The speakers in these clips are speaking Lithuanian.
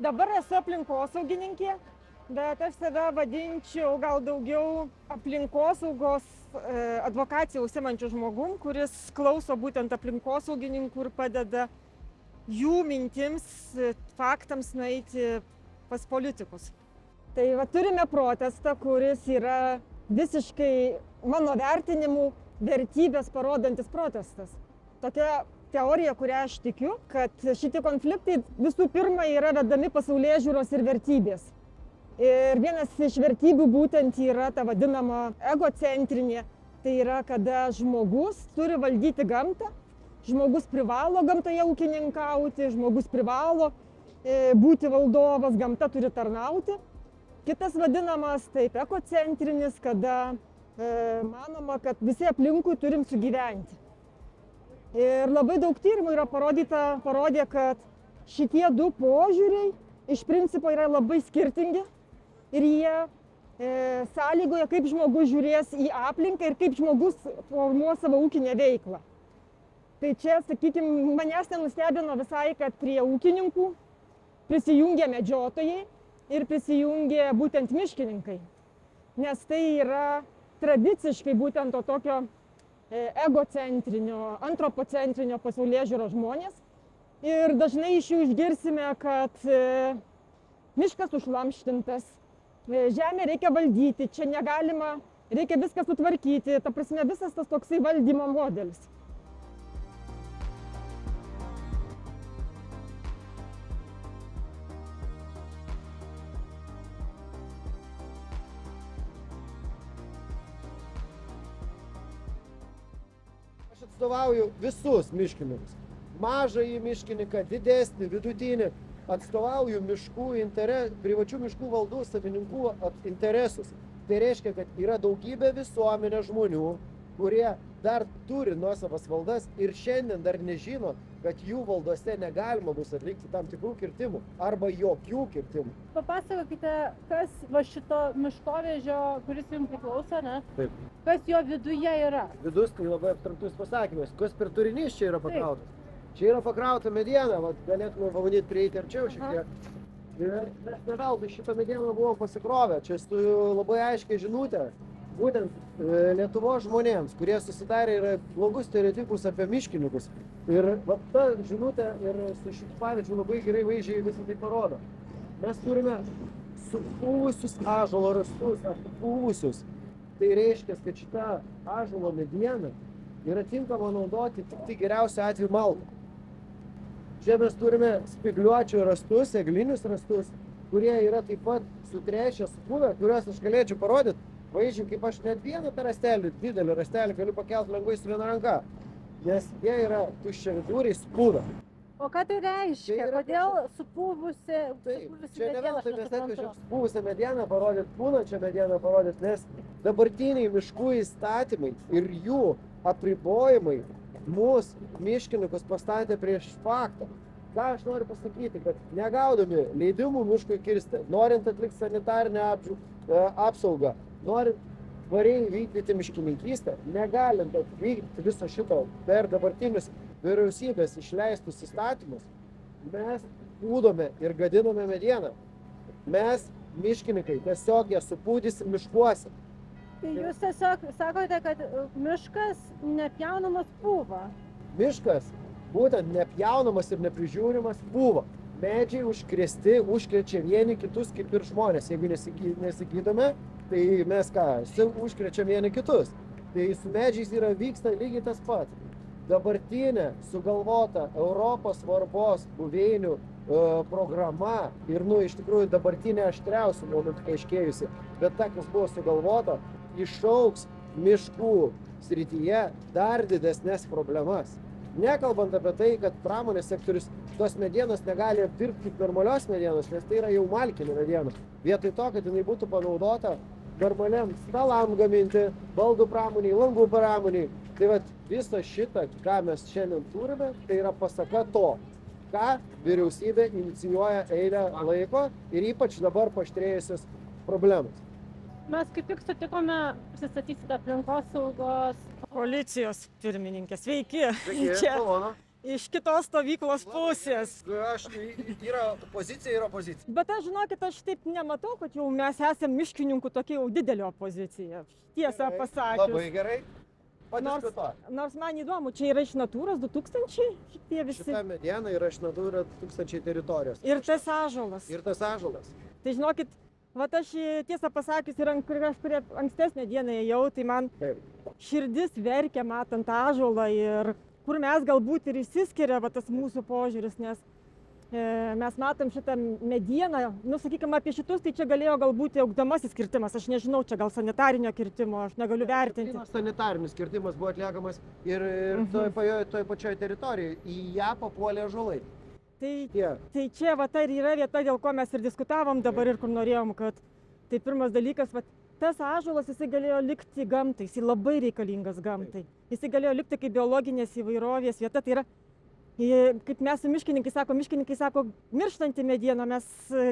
Dabar esu aplinkosaugininkė, bet aš save vadinčiau gal daugiau aplinkosaugos advokaciją užsiimančių žmogum, kuris klauso būtent aplinkosaugininkų ir padeda jų mintims, faktams nueiti pas politikus. Tai va, turime protestą, kuris yra visiškai mano vertinimų vertybės parodantis protestas. Tokia teorija, kurią aš tikiu, kad šitie konfliktai visų pirma yra vedami pasaulėžiūros ir vertybės. Ir vienas iš vertybių būtent yra ta vadinama egocentrinė. Tai yra, kada žmogus turi valdyti gamtą, žmogus privalo gamtoje ūkininkauti, žmogus privalo būti valdovas, gamta turi tarnauti. Kitas vadinamas taip ekocentrinis, kada manoma, kad visi aplinkui turim sugyventi. Ir labai daug tyrimų yra parodė, kad šitie du požiūriai iš principo yra labai skirtingi ir jie sąlygoja, kaip žmogus žiūrės į aplinką ir kaip žmogus formuos savo ūkinę veiklą. Tai čia, sakykime, manęs nenustebino visai, kad prie ūkininkų prisijungė medžiotojai ir prisijungė būtent miškininkai. Nes tai yra tradiciškai būtent to tokio egocentrinio, antropocentrinio pasaulėžiūros žmonės. Ir dažnai iš jų išgirsime, kad miškas užlamštintas, žemę reikia valdyti, čia negalima, reikia viską sutvarkyti. Ta prasme, visas tas toksai valdymo modelis. Aš atstovauju visus miškininkus. Mažąjį miškininką, didesnį, vidutinį. Atstovauju privačių miškų valdų savininkų interesus. Tai reiškia, kad yra daugybė visuomenės žmonių, kurie dar turi nuosavas valdas ir šiandien dar nežino, kad jų valdose negalima bus atlikti tam tikrų kirtimų arba jokių kirtimų. Papasakokite, kas va šito miškovežio, kuris jums priklauso, ne? Taip. Kas jo viduje yra? Vidus tai labai abstraktus pasakymas. Kas per turinys čia yra pakrautas? Čia yra pakrauta mediena, galėtume pabandyti prieiti arčiau šiek tiek. Ir mes ne veltui šitą medieną buvom pasikrovę. Čia su labai aiškiai žinutė, būtent Lietuvos žmonėms, kurie susidarė yra blogus stereotipus apie miškininkus. Ir ta žinutė ir su šitų pavyzdžių labai gerai vaizdžiai visą tai parodo. Mes turime supūvusius ąžuolo rastus, apipūvusius. Tai reiškia, kad šita ąžuolo mediena yra tinkama naudoti tik tai geriausiu atveju malkų. Čia mes turime spigliuočių rastus, eglinius rastus, kurie yra taip pat sutrešę, supuvę, kuriuos aš galėčiau parodyti. Vaizdžiai, kaip aš net vieną tą rastelį, didelį rastelį galiu pakelti lengvai su viena ranka, nes jie yra tuščiaviduriai supuvę. O ką tai reiškia? Kodėl supūvusi Čia ne veltui mes atvežėm supuvusią medieną parodyti, pūnančią medieną parodyti, nes dabartiniai miškų įstatymai ir jų apribojimai mus, miškininkus, pastatė prieš faktą. Ką aš noriu pasakyti, kad negaudomi leidimų miškui kirsti, norint atlikti sanitarinę apsaugą, norint tvariai vykdyti miškininkystę, negalint vykdyti viso šito per dabartinius vyriausybės išleistus įstatymus, mes pūdome ir gadiname medieną. Mes, miškininkai, tiesiog ją supūdysim miškuose. Tai jūs tiesiog sakote, kad miškas nepjaunamas pūva. Miškas būtent nepjaunamas ir neprižiūrimas pūva. Medžiai užkrėsti, užkrečia vieni kitus kaip ir žmonės. Jeigu nesigydome, tai mes užkrečiam vieni kitus. Tai su medžiais vyksta lygiai tas pats. Dabartinė sugalvota Europos svarbos buveinių programa ir, iš tikrųjų, dabartinė aštriausių momentų paaiškėjusi, bet ta, kas buvo sugalvota, išaugs miškų srityje dar didesnės problemas. Nekalbant apie tai, kad pramonės sektorius tos medienos negali apdirbti kaip normalios medienos, nes tai yra jau malkinė mediena. Vietoj to, kad jinai būtų panaudota normaliam stalam gaminti, baldų pramoniai, langų pramoniai. Tai visą šitą, ką mes šiandien turime, tai yra pasaka to, ką vyriausybė inicijuoja eilę laiko ir ypač dabar paaštrėjusios problemos. Mes kaip tik sutikome pristatysite aplinkosaugos Koalicijos pirmininkė. Sveiki. Sveiki, malonu. iš kitos stovyklos pusės. Yra pozicija. Bet aš žinokit, aš taip nematau, kad jau mes esame miškininkų tokia jau didelė opozicija. Tiesą pasakius. Labai gerai. Nors man įdomu, čia yra iš Natūros 2000 šitie visi. Šita mediena yra iš Natūros 2000 teritorijos. Ir tas ąžuolas. Tai žinokit, vat aš tiesą pasakius ir kažkuria ankstesnė diena ėjau, tai man širdis verkia matant ąžuolą ir kur mes galbūt ir išsiskiria va tas mūsų požiūris, nes mes matom šitą medieną, nu sakykime apie šitus, tai čia galėjo galbūt augdamasis kirtimas, aš nežinau, čia gal sanitarinio kirtimo, aš negaliu vertinti. Sanitarinis kirtimas buvo atliekamas ir toj pačioj teritorijoje, į ją papuolė ąžuolai. Tai čia va tai yra vieta, dėl ko mes ir diskutavom dabar ir kur norėjom, kad tai pirmas dalykas, va, tas ąžuolas jisai galėjo likti gamtai, jisai labai reikalingas gamtai. Jisai galėjo likti kaip biologinės įvairovės vieta, tai yra, kaip mes miškininkai sako, mirštanti mediena, mes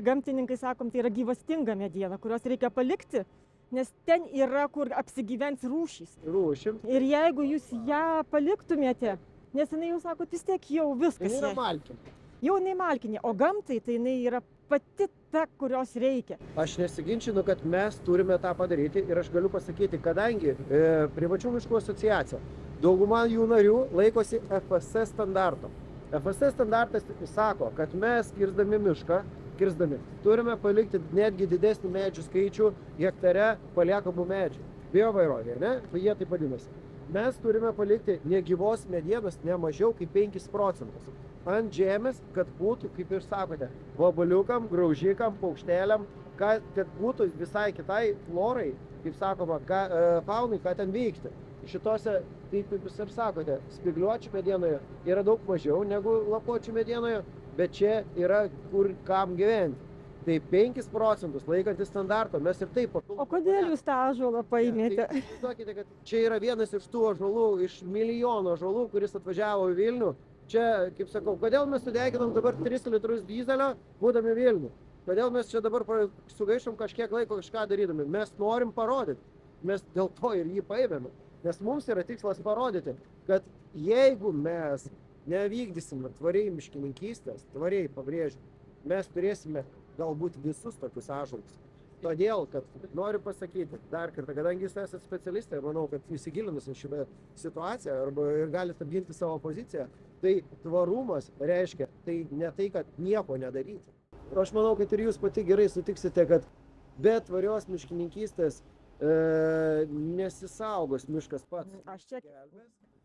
gamtininkai sakom, tai yra gyvastinga mediena, kurios reikia palikti, nes ten yra, kur apsigyvens rūšys. Ir jeigu jūs ją paliktumėte, nes jinai jūs sakot, vis tiek jau viskas. Yra malkinė. Jau jinai malkinė, o gamtai tai jinai yra pati ta, kurios reikia. Aš nesiginčinu, kad mes turime tą padaryti ir aš galiu pasakyti, kadangi Privačių miškų asociacija, dauguma jų narių laikosi FSC standarto. FSC standartas sako, kad mes kirzdami mišką, turime palikti netgi didesnį medžių skaičių hektare paliekamų medžių. Biovairovė, ne? Jie taip vadinasi. Mes turime palikti negyvos medienos ne mažiau kaip 5% ant žemės, kad būtų, kaip ir sakote, vabaliukam, graužikam, paukšteliam, kad būtų visai kitai florai, kaip sakoma, faunai, ką ten vykti. Šitose, taip kaip jūs ir sakote, spygliuočių medienoje yra daug mažiau negu lapuočių medienoje, bet čia yra kur kam gyventi. Tai 5% laikantis standarto, mes ir taip papildome. O kodėl jūs tą ąžuolą paėmėte? Tai įsivaizduokite, kad čia yra vienas iš tų ąžuolų, iš milijono ąžuolų, kuris atvažiavo į Vilnių. Čia, kaip sakau, kodėl mes sudeginam dabar 3 litrus dyzelio, būdami Vilnių? Kodėl mes čia dabar sugaišom kažkiek laiko kažką darydami? Mes norim parodyti. Mes dėl to ir jį paėmėme. Nes mums yra tikslas parodyti, kad jeigu mes nevykdysime tvariai miškininkystės, tvariai pabrėžiu, mes turėsime galbūt visus tokius ąžuolus. Todėl, kad noriu pasakyti dar kartą, kadangi jūs esate specialistai, manau, kad įsigilinusi šitą situaciją arba ir galite apginti savo poziciją, tai tvarumas reiškia tai ne tai, kad nieko nedaryti. Ir aš manau, kad ir jūs pati gerai sutiksite, kad be tvarios miškininkystės nesisaugos miškas pats.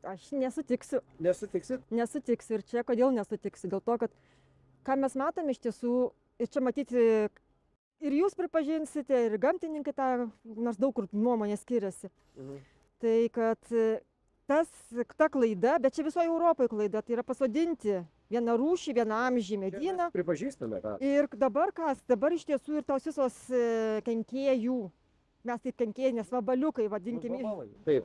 Aš nesutiksiu. Nesutiksit? Nesutiksiu. Ir čia kodėl nesutiksiu? Dėl to, kad ką mes matome iš tiesų, ir čia matyti ir jūs pripažinsite, ir gamtininkai tą, nors daug kur nuomonė skiriasi. Tai kad ta klaida, bet čia visoje Europoje klaida, tai yra pasodinti vieną rūšį, vieną amžį medyną. Pripažįstame tą. Ir dabar kas? Dabar iš tiesų ir tos visos kenkėjų, mes taip kenkėjai, nes vabaliukai vadinkime. Taip.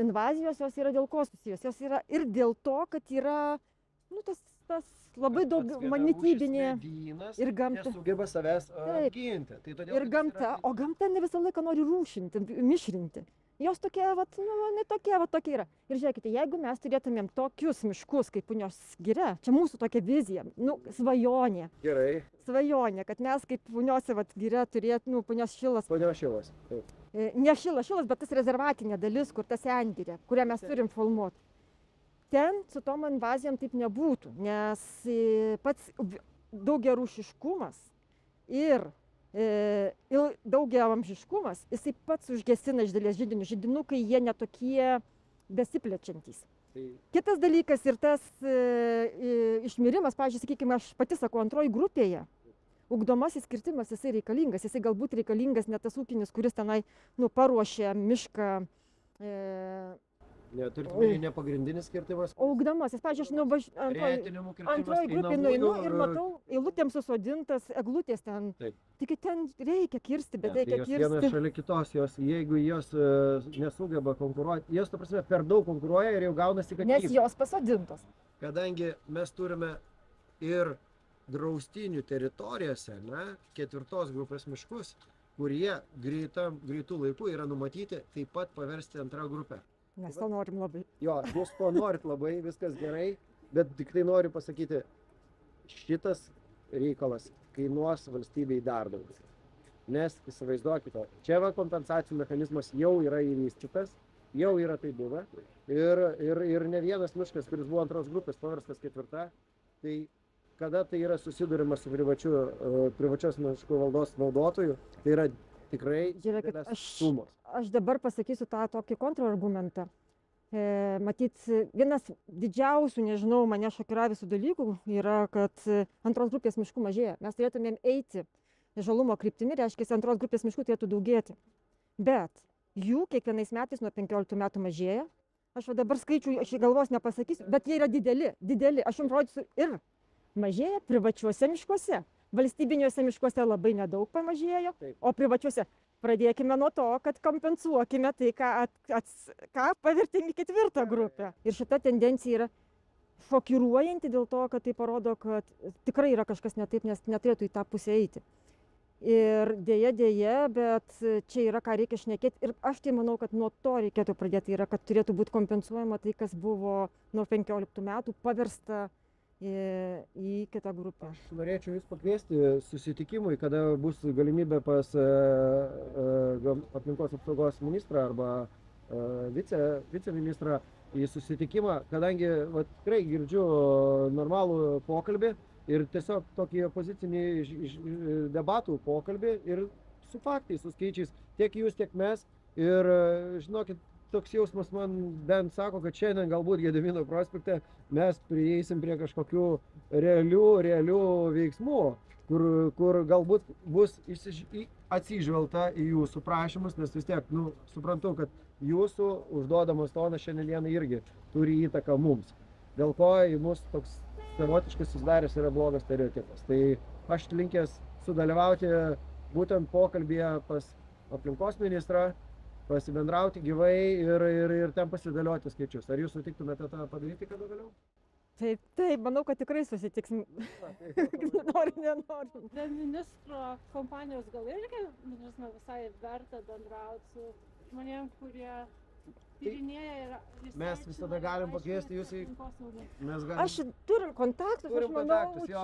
Invazijos jos yra dėl ko susijęs? Jos yra ir dėl to, kad yra tas labai daug mitybinė ir gamta. Nesugeba savęs apginti. Ir gamta, o gamta ne visą laiką nori rūšinti, mišrinti. Jos tokie, tokie yra. Ir žiūrėkite, jeigu mes turėtumėm tokius miškus kaip Punios giria, čia mūsų tokia vizija, svajonė. Gerai. Svajonė, kad mes kaip Punios giria turėtume, Punios šilas. Punios šilas, taip. Ne šilas, bet tas rezervatinė dalis, kur tas sengirė, kurią mes turim filmuoti. Ten su tom invazijom taip nebūtų, nes pats daugiarūšiškumas ir daugiaamžiškumas, jisai pats užgesina iš dalies židinius. Židinukai jie netokie besiplečiantys. Kitas dalykas ir tas išmirimas, pavyzdžiui, sakykime, aš pati sakau, antroji grupėje, ugdomasis kirtimas jisai reikalingas. Jisai galbūt reikalingas ne tas ūkinis, kuris tenai paruošė mišką. Ne pagrindinis kirtimas. O ugdomasis, pavyzdžiui, aš antroji grupė nueinu ir matau eilutėm susodintas eglutės ten. Tik ten reikia kirsti, bet reikia kirsti. Vienas šalia kitos, jeigu jos nesugeba konkuruoti, jos, ta prasme, per daug konkuruoja ir jau gaunasi, kad... Nes jos pasodintos. Kadangi mes turime ir draustinių teritorijose, 4 grupės miškus, kurie greitų laikų yra numatyti taip pat paversti antrą grupę. Mes to norim labai. Jo, jūs to norit labai, viskas gerai, bet tik tai noriu pasakyti, šitas reikalas kainuos valstybei dar daugiau. Nes įsivaizduokite, čia va kompensacijų mechanizmas jau yra įvystytas, jau yra tai buvę ir ne vienas miškas, kuris buvo antros grupės, paverstas ketvirta, tai kada tai yra susidūrimas su privačios miškų valdos naudotojų, tai yra tikrai didelės sumos. Aš dabar pasakysiu tą tokį kontrargumentą. Matyt, vienas didžiausių, nežinau, mane šokiravisių dalykų yra, kad antros grupės miškų mažėja. Mes turėtumėm eiti žalumo kryptimi, reiškia, antros grupės miškų turėtų daugėti. Bet jų kiekvienais metais nuo 15 metų mažėja. Aš dabar skaičių iš galvos nepasakysiu, bet jie yra dideli. Aš jums rodysiu ir mažėja privačiuose miškuose. Valstybiniuose miškuose labai nedaug pamažėjo, o privačiuose pradėkime nuo to, kad kompensuokime tai, ką pavertėm į ketvirtą grupę. Ir šita tendencija yra šokiruojanti dėl to, kad tai parodo, kad tikrai yra kažkas ne taip, nes neturėtų į tą pusę eiti. Ir dėja, bet čia yra ką reikia šnekėti. Ir aš tai manau, kad nuo to reikėtų pradėti. Yra, kad turėtų būti kompensuojama tai, kas buvo nuo 15 metų paversta į kitą grupę. Aš norėčiau jūs pakviesti susitikimui, kada bus galimybė pas aplinkos apsaugos ministrą arba viceministrą į susitikimą, kadangi tikrai girdžiu normalų pokalbį ir tiesiog tokį opozicinį debatų pokalbį ir su faktais, su skaičiais, tiek jūs, tiek mes. Ir žinokit, toks jausmas man bent sako, kad šiandien galbūt Gedimino prospekte mes prieisim prie kažkokių realių veiksmų, kur galbūt bus atsižvelgta į jūsų prašymus, nes vis tiek, suprantu, kad jūsų užduodamas tonas šiandien irgi turi įtaką mums. Dėl ko į mus toks savotiškai susidaręs yra blogas stereotipas. Tai aš linkęs sudalyvauti būtent pokalbėje pas aplinkos ministrą, pasibendrauti gyvai ir ten pasidėlioti skaičius. Ar jūs sutiktumėte tą padaryti kada vėliau? Taip, manau, kad tikrai susitiksim. Noriu. Be ministro kompanijos gal irgi, visai verta bendrauti su žmonėm, kurie tyrinėja ir mes visada galim pakviesti jūs į... Aš turim kontaktus, jo,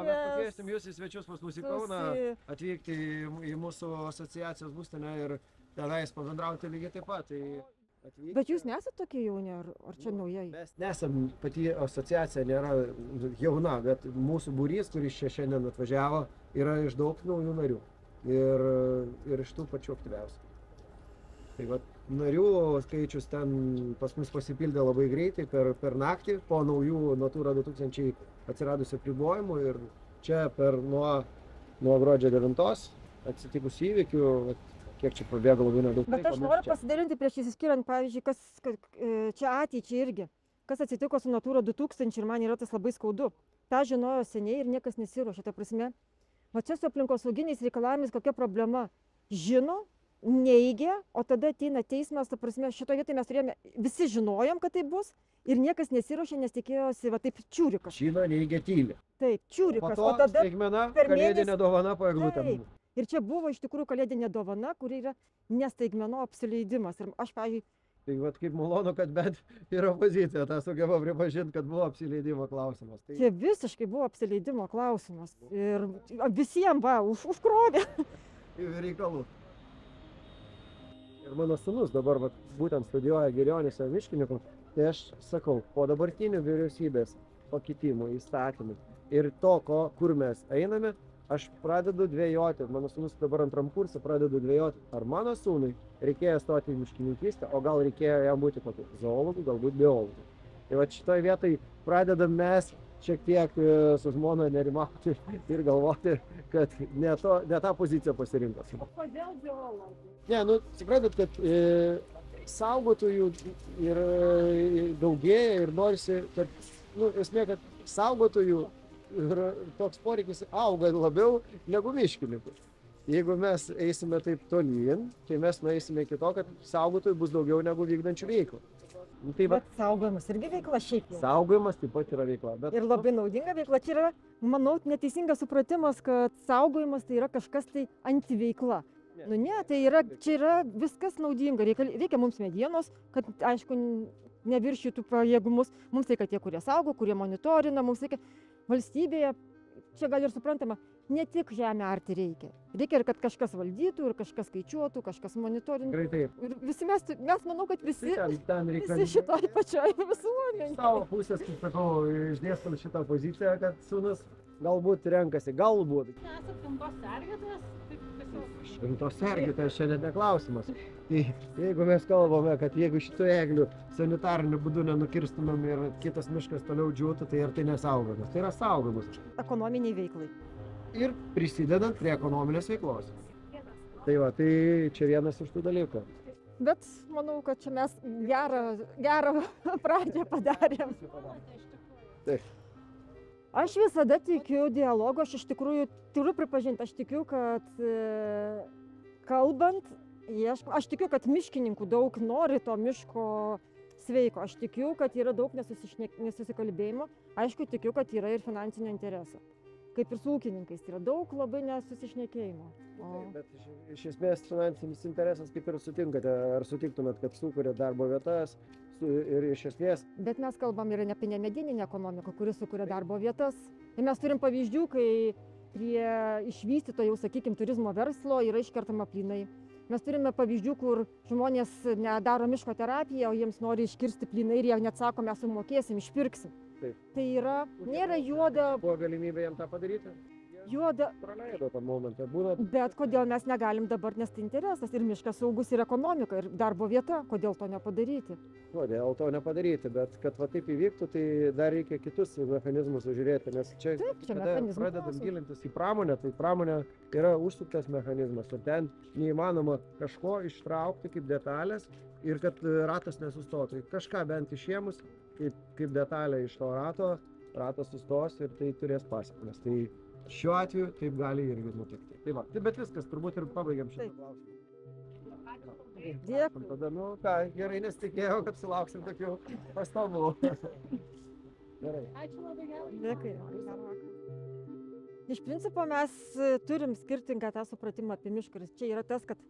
mes pakviesim jūs į svečius pas mus į Kauną, atvykti į mūsų asociacijos būstinę ir tenais pabendrauti lygiai taip pat. Bet jūs nesat tokie jauni, ar čia naujai? Mes nesam, pati asociacija nėra jauna, bet mūsų būrys, kuris čia šiandien atvažiavo, yra iš daug naujų narių ir iš tų pačių aktyviausių. Tai narių skaičius ten pas mus pasipildė labai greitai per naktį po naujų Natura 2000 atsiradusių apribojimų ir čia nuo gruodžio 9 atsitikus įvykių, kiek čia prabėgo labai nedaug. Bet aš noriu pasidalinti prieš įsiskiriant, pavyzdžiui, kas čia ateičiai irgi, kas atsitiko su Natura 2000 ir man yra tas labai skaudu. Ta žinojo seniai ir niekas nesiruošė, ta prasme. Va čia su aplinkosauginiais reikalavimais kokia problema. Žino, neigia, o tada ateina teismas, ta prasme, šitoje vietoje mes turėjome, visi žinojom, kad tai bus ir niekas nesiruošė, nes tikėjosi, va taip čiūrikas. Žino, neigia, tyli. Taip, čiūrikas. O tada staigmena, kalėdinė dovana po eglutėm. Ir čia buvo iš tikrųjų kalėdinė dovana, kuri yra nestaigmeno apsileidimas. Ir aš, pavyzdžiui... Tai kaip malonu, kad bent ir opozicija tą sugeba pripažinti, kad buvo apsileidimo klausimas. Čia visiškai buvo apsileidimo klausimas. Ir visiems, užkrovė. Reikalų. Ir mano sūnus dabar būtent studijuoja Girionyse miškininku, tai aš sakau, po dabartinių vyriausybės pakitimų, įstatymų ir to, kur mes einame, aš pradedu dvejoti, mano sūnus dabar antram kursą pradedu dvejoti, ar mano sūnui reikėjo stoti į miškininkystę, o gal reikėjo jam būti kokiu zoologu, galbūt biologu. Tai šitoje vietoje pradedam mes šiek tiek su žmona nerimauti ir galvoti, kad ne tą poziciją pasirinko. O kodėl biologų? Ne, suprantat, kad saugotojų ir daugėja ir norisi, kad, esmė, kad saugotojų toks poreikis auga labiau negu miškininkų. Jeigu mes eisime taip tolyn, tai mes nueisime iki to, kad saugotojų bus daugiau negu vykdančių veiklų. Bet saugojimas irgi veikla šiaip jau. Saugojimas taip pat yra veikla. Ir labai naudinga veikla. Čia yra, manau, neteisingas supratimas, kad saugojimas tai yra kažkas tai antiveikla. Nu ne, tai yra, čia yra viskas naudinga. Reikia mums medienos, kad, aišku, neviršytų pajėgumus. Mums reikia tie, kurie saugo, kurie monitorina. Mums reikia valstybėje, čia gal ir suprantama, ne tik žemę arti reikia. Reikia ir kad kažkas valdytų, ir kažkas skaičiuotų, kažkas monitorintų. Tikrai taip. Ir visi mes manau, kad visi Ten visi šitoj pačioj visuomenėj. Savo pusės, kaip sakau, išdėstam šitą poziciją, kad sūnus galbūt renkasi, galbūt. Nesat gamtos sergėtojas, taip tiesiog. Gamtos sergėtojas čia net neklausimas. Tai jeigu mes kalbame, kad jeigu šitų eglių sanitariniu būdu nenukirstumėm ir kitas miškas toliau džiūtų, tai ar tai nesaugomas? Tai yra saugomas. Ekonominiai veiklai. Ir prisidedant prie ekonominės veiklos. Tai va, tai čia vienas iš tų dalykų. Bet manau, kad čia mes gerą pradžią padarėm. Taip. Aš visada tikiu dialogu, aš iš tikrųjų turiu pripažinti, aš tikiu, kad kalbant, aš tikiu, kad miškininkų daug nori to miško sveiko, aš tikiu, kad yra daug nesusikalbėjimo, aišku, tikiu, kad yra ir finansinio intereso. Kaip ir su ūkininkais, yra daug labai nesusišnekėjimo. Bet iš esmės finansinis interesas kaip ir sutinkate, ar sutiktumėt, kad sukuria darbo vietas ir iš esmės. Bet mes kalbam ir apie nemedieninę ekonomiką, kuri sukuria darbo vietas. Ir mes turim pavyzdžių, kai prie išvystyto jau, sakykime, turizmo verslo yra iškertama plynai. Mes turime pavyzdžių, kur žmonės nedaro miško terapiją, o jiems nori iškirsti plynai ir jie net sako, mes sumokėsim, išpirksim. Taip. Tai yra, nėra juoda. Buvo galimybė jam tą padaryti? Juoda. Praleido tą momentą. Būna. Bet kodėl mes negalim dabar, nes tai interesas ir miškas saugus, ir ekonomika, ir darbo vieta, kodėl to nepadaryti? Kodėl to nepadaryti, bet kad va taip įvyktų, tai dar reikia kitus mechanizmus žiūrėti, nes čia, Taip, čia kada pradedam gilintis į pramonę, tai pramonė yra užsuktas mechanizmas ir ten neįmanoma kažko ištraukti kaip detalės ir kad ratas nesustotų. Kažką bent išėmus kaip detalė iš to ratas sustos ir tai turės pasekmes. Tai šiuo atveju taip gali irgi nutikti. Tai va, bet viskas, turbūt ir pabaigiam šitą klausimą. Dėkui. Tada, gerai, nes tikėjau, kad sulauksim tokių pastabų. Gerai. Ačiū labai gerai. Dėkui. Iš principo mes turim skirtingą tą supratimą apie mišką. Ir čia yra tas, kad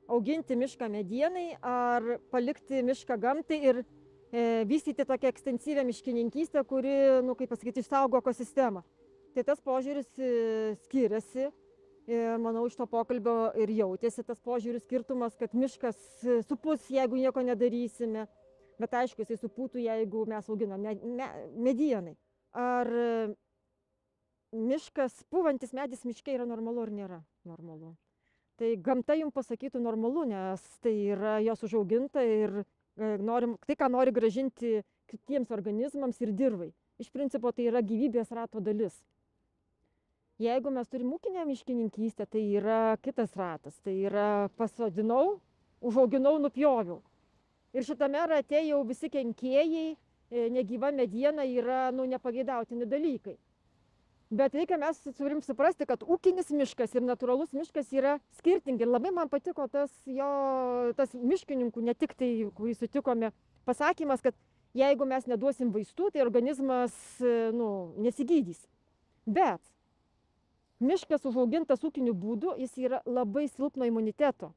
auginti mišką medienai ar palikti mišką gamtai ir vystyti tokią ekstensyvią miškininkystę, kuri, kaip pasakyti, išsaugo ekosistemą. Tai tas požiūris skiriasi. Manau, iš to pokalbio ir jautėsi tas požiūris skirtumas, kad miškas supus, jeigu nieko nedarysime. Bet aišku, jisai supūtų, jeigu mes auginam medienai. Ar miškas, pūvantis medis miške yra normalu ar nėra normalu? Tai gamta jums pasakytų normalu, nes tai yra jos užauginta ir tai, ką nori grąžinti kitiems organizmams ir dirvai. Iš principo tai yra gyvybės rato dalis. Jeigu mes turim ūkinę miškininkystę, tai yra kitas ratas. Tai yra pasodinau, užauginau, nupjoviau. Ir šitame rate jau visi kenkėjai, negyva mediena yra nepageidautini dalykai. Bet reikia mes turim suprasti, kad ūkinis miškas ir natūralus miškas yra skirtingi. Ir labai man patiko tas miškininkų, ne tik tai, kurį sutikome, pasakymas, kad jeigu mes neduosim vaistų, tai organizmas nesigydys. Bet miškas užaugintas ūkiniu būdu, jis yra labai silpno imuniteto.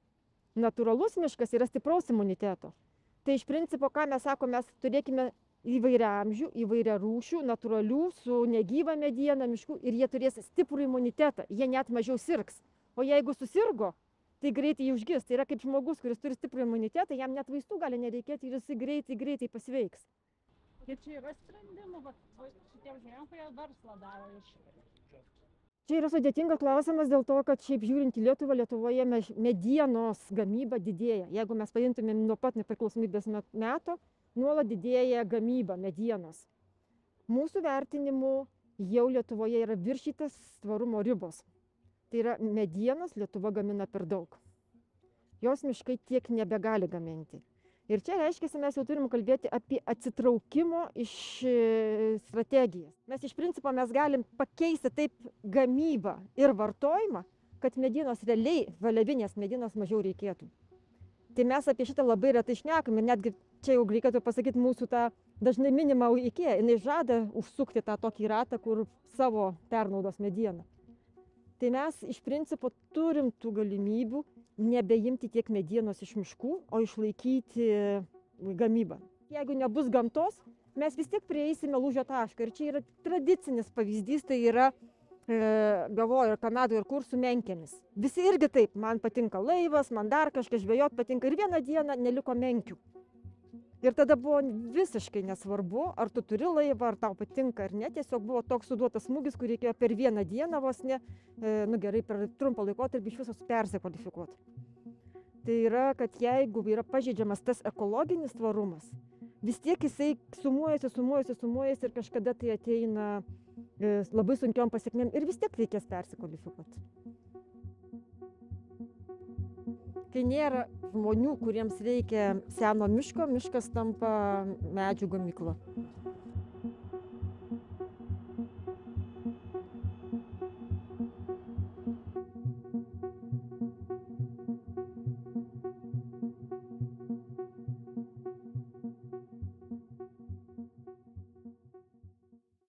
Natūralus miškas yra stipraus imuniteto. Tai iš principo, ką mes sakome, mes turėkime įvairiamžių, įvairiarūšių, natūralių, su negyva mediena miškų ir jie turės stiprų imunitetą, jie net mažiau sirgs. O jeigu susirgo, tai greitai jį užgis. Tai yra kaip žmogus, kuris turi stiprų imunitetą, jam net vaistų gali nereikėti ir jis greitai pasveiks. Ir čia yra sprendimų, šitiems žmonėms, kurie verslą daro iš. Čia yra sudėtingas klausimas dėl to, kad šiaip žiūrint į Lietuvą, Lietuvoje medienos gamyba didėja. Jeigu mes paimtumėm nuo pat nepriklausomybės meto, nuolat didėja gamyba medienos. Mūsų vertinimu jau Lietuvoje yra viršytas tvarumo ribos. Tai yra medienos Lietuva gamina per daug. Jos miškai tiek nebegali gaminti. Ir čia reiškia, mes jau turim kalbėti apie atsitraukimo iš strategijas. Mes iš principo galim pakeisti taip gamybą ir vartojimą, kad medienos realiai, žaliavinės medienos mažiau reikėtų. Tai mes apie šitą labai retai šnekam ir netgi čia jau reikėtų pasakyti mūsų tą dažnai minimą IKEA. Jinai žada užsukti tą tokį ratą, kur savo pernaudos medieną. Tai mes iš principo turim tų galimybių nebeimti tiek medienos iš miškų, o išlaikyti gamybą. Jeigu nebus gamtos, mes vis tiek prieisime lūžio tašką. Ir čia yra tradicinis pavyzdys, tai yra, galvoju, ir Kanadoje, ir kur su menkėmis. Visi irgi taip, man patinka laivas, man dar kažkas žvejot patinka. Ir vieną dieną neliko menkių. Ir tada buvo visiškai nesvarbu, ar tu turi laivą, ar tau patinka ar ne. Tiesiog buvo toks suduotas smūgis, kur reikėjo per vieną dieną vos ne, gerai, per trumpą laikotarpį iš visos persikvalifikuoti. Tai yra, kad jeigu yra pažeidžiamas tas ekologinis tvarumas, vis tiek jisai sumuojasi ir kažkada tai ateina labai sunkiom pasiekmėm ir vis tiek reikės persikvalifikuoti. Kai nėra žmonių, kuriems reikia seno miško, miškas tampa medžių gamykla.